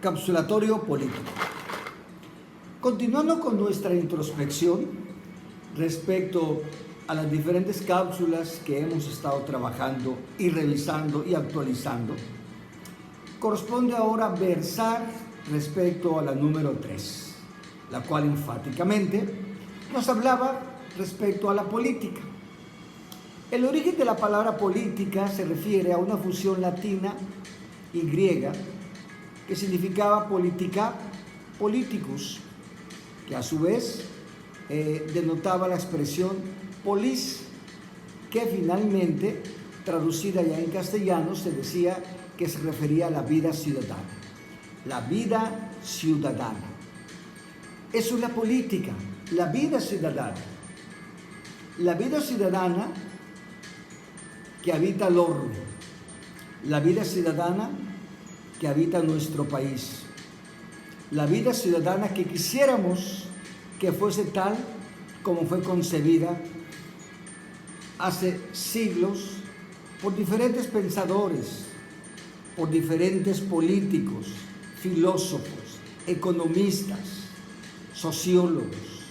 Capsulatorio político. Continuando con nuestra introspección respecto a las diferentes cápsulas que hemos estado trabajando y revisando y actualizando, corresponde ahora versar respecto a la número 3, la cual enfáticamente nos hablaba respecto a la política. El origen de la palabra política se refiere a una fusión latina y griega que significaba politica, politicus, que a su vez denotaba la expresión polis, que finalmente, traducida ya en castellano, se decía que se refería a la vida ciudadana. La vida ciudadana. Eso es la política, la vida ciudadana. La vida ciudadana que habita el orbe, la vida ciudadana que habita nuestro país, la vida ciudadana que quisiéramos que fuese tal como fue concebida hace siglos por diferentes pensadores, por diferentes políticos, filósofos, economistas, sociólogos,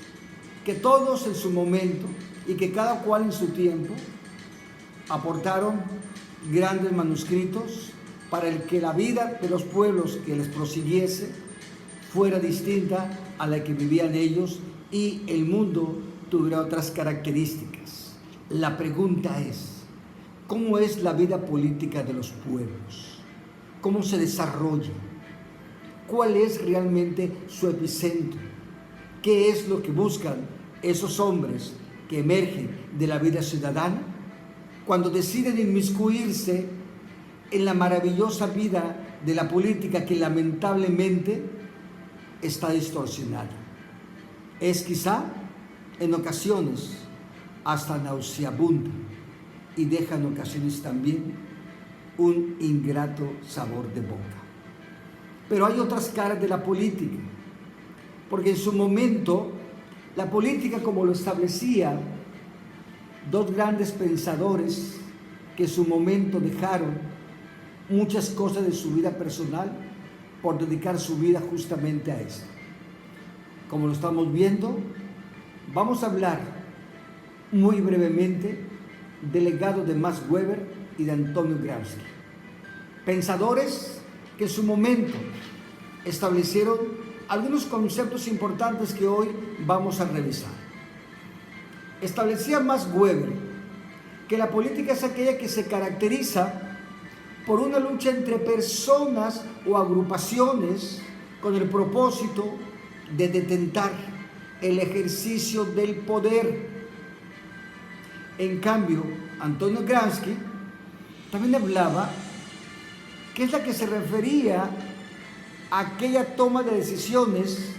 que todos en su momento y que cada cual en su tiempo aportaron grandes manuscritos para el que la vida de los pueblos que les prosiguiese fuera distinta a la que vivían ellos y el mundo tuviera otras características. La pregunta es, ¿cómo es la vida política de los pueblos? ¿Cómo se desarrolla? ¿Cuál es realmente su epicentro? ¿Qué es lo que buscan esos hombres que emergen de la vida ciudadana cuando deciden inmiscuirse en la maravillosa vida de la política que lamentablemente está distorsionada? Es quizá en ocasiones hasta nauseabunda y deja en ocasiones también un ingrato sabor de boca. Pero hay otras caras de la política, porque en su momento la política, como lo establecía dos grandes pensadores que en su momento dejaron muchas cosas de su vida personal por dedicar su vida justamente a esto. Como lo estamos viendo, vamos a hablar muy brevemente del legado de Max Weber y de Antonio Gramsci, pensadores que en su momento establecieron algunos conceptos importantes que hoy vamos a revisar. Establecía Max Weber que la política es aquella que se caracteriza por una lucha entre personas o agrupaciones con el propósito de detentar el ejercicio del poder. En cambio, Antonio Gramsci también hablaba que es la que se refería a aquella toma de decisiones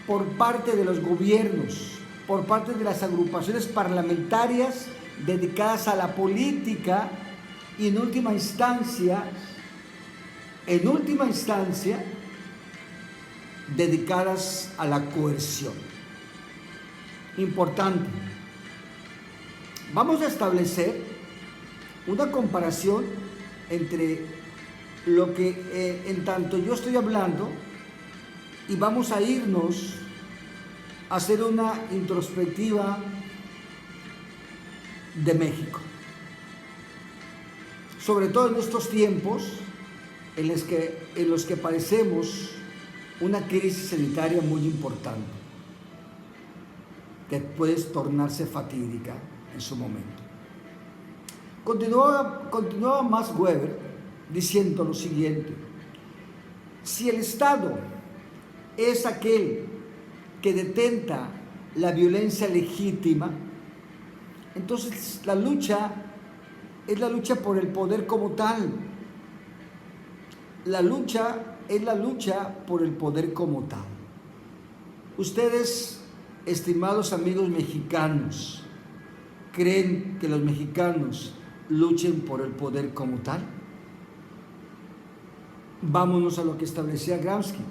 por parte de los gobiernos, por parte de las agrupaciones parlamentarias dedicadas a la política y en última instancia, dedicadas a la coerción. Importante. Vamos a establecer una comparación entre lo que en tanto yo estoy hablando y vamos a irnos a hacer una introspectiva de México. Sobre todo en estos tiempos en los que padecemos una crisis sanitaria muy importante, que puede tornarse fatídica en su momento. Continuaba Max Weber diciendo lo siguiente: si el Estado es aquel que detenta la violencia legítima, entonces la lucha es la lucha por el poder como tal. La lucha es la lucha por el poder como tal. Ustedes, estimados amigos mexicanos, ¿creen que los mexicanos luchen por el poder como tal? Vámonos a lo que establecía Gramsci.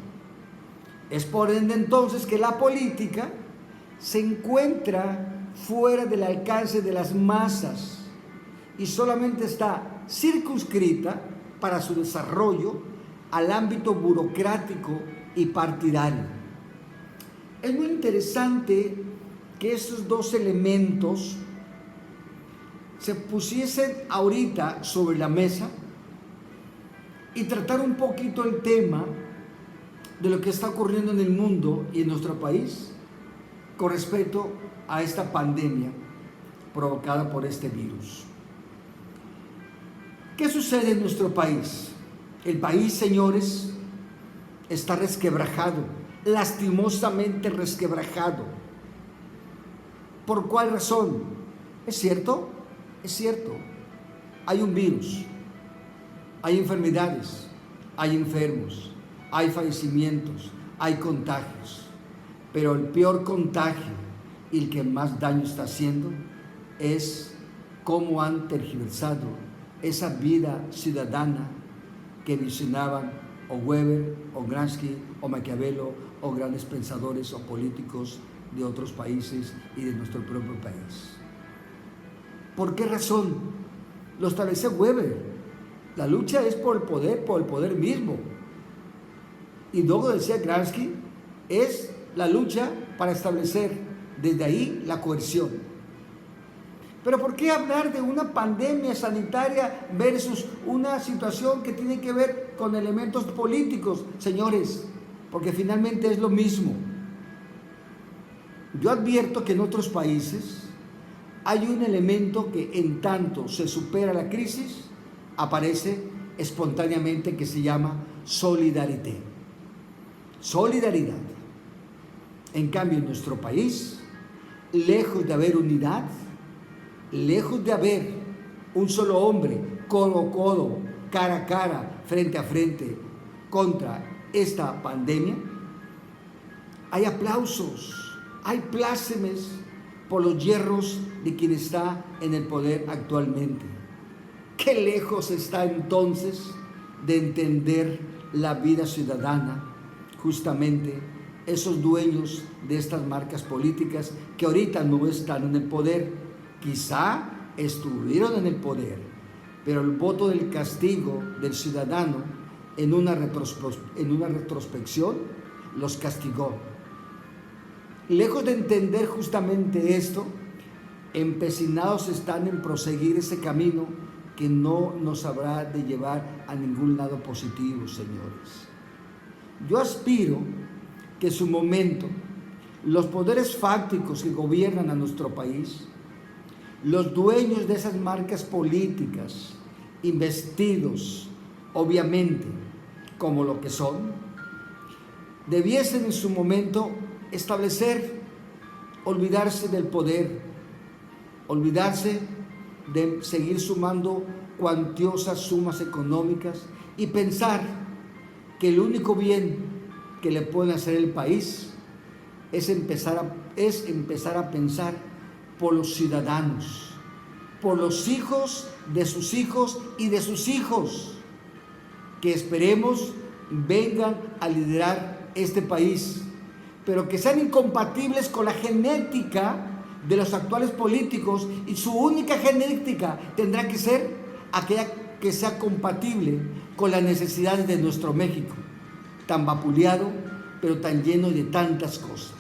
Es por ende entonces que la política se encuentra fuera del alcance de las masas y solamente está circunscrita para su desarrollo al ámbito burocrático y partidario. Es muy interesante que estos dos elementos se pusiesen ahorita sobre la mesa y tratar un poquito el tema de lo que está ocurriendo en el mundo y en nuestro país con respecto a esta pandemia provocada por este virus. ¿Qué sucede en nuestro país? El país, señores, está resquebrajado, lastimosamente resquebrajado. ¿Por cuál razón? ¿Es cierto? Es cierto. Hay un virus, hay enfermedades, hay enfermos, hay fallecimientos, hay contagios. Pero el peor contagio y el que más daño está haciendo es cómo han tergiversado esa vida ciudadana que visionaban o Weber, o Gramsci, o Maquiavelo, o grandes pensadores o políticos de otros países y de nuestro propio país. ¿Por qué razón? Lo establece Weber. La lucha es por el poder mismo. Y luego decía Gramsci, es la lucha para establecer desde ahí la coerción. Pero ¿por qué hablar de una pandemia sanitaria versus una situación que tiene que ver con elementos políticos, señores? Porque finalmente es lo mismo. Yo advierto que en otros países hay un elemento que en tanto se supera la crisis, aparece espontáneamente, que se llama solidarité. Solidaridad. En cambio, en nuestro país, lejos de haber unidad, lejos de haber un solo hombre, codo a codo, cara a cara, frente a frente, contra esta pandemia, hay aplausos, hay plácemes por los yerros de quien está en el poder actualmente. Qué lejos está entonces de entender la vida ciudadana, justamente esos dueños de estas marcas políticas que ahorita no están en el poder. Quizá estuvieron en el poder, pero el voto del castigo del ciudadano en una retrospección los castigó. Lejos de entender justamente esto, empecinados están en proseguir ese camino que no nos habrá de llevar a ningún lado positivo, señores. Yo aspiro que en su momento los poderes fácticos que gobiernan a nuestro país, los dueños de esas marcas políticas, investidos, obviamente, como lo que son, debiesen en su momento establecer, olvidarse del poder, olvidarse de seguir sumando cuantiosas sumas económicas y pensar que el único bien que le puede hacer el país es empezar a pensar por los ciudadanos, por los hijos de sus hijos y de sus hijos, que esperemos vengan a liderar este país, pero que sean incompatibles con la genética de los actuales políticos, y su única genética tendrá que ser aquella que sea compatible con las necesidades de nuestro México, tan vapuleado, pero tan lleno de tantas cosas.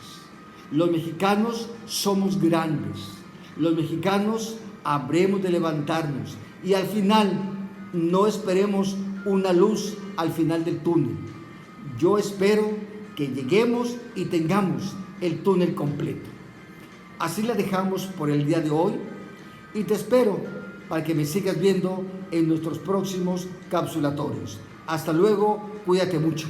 Los mexicanos somos grandes, los mexicanos habremos de levantarnos, y al final no esperemos una luz al final del túnel. Yo espero que lleguemos y tengamos el túnel completo. Así la dejamos por el día de hoy, y te espero para que me sigas viendo en nuestros próximos capsulatorios. Hasta luego, cuídate mucho.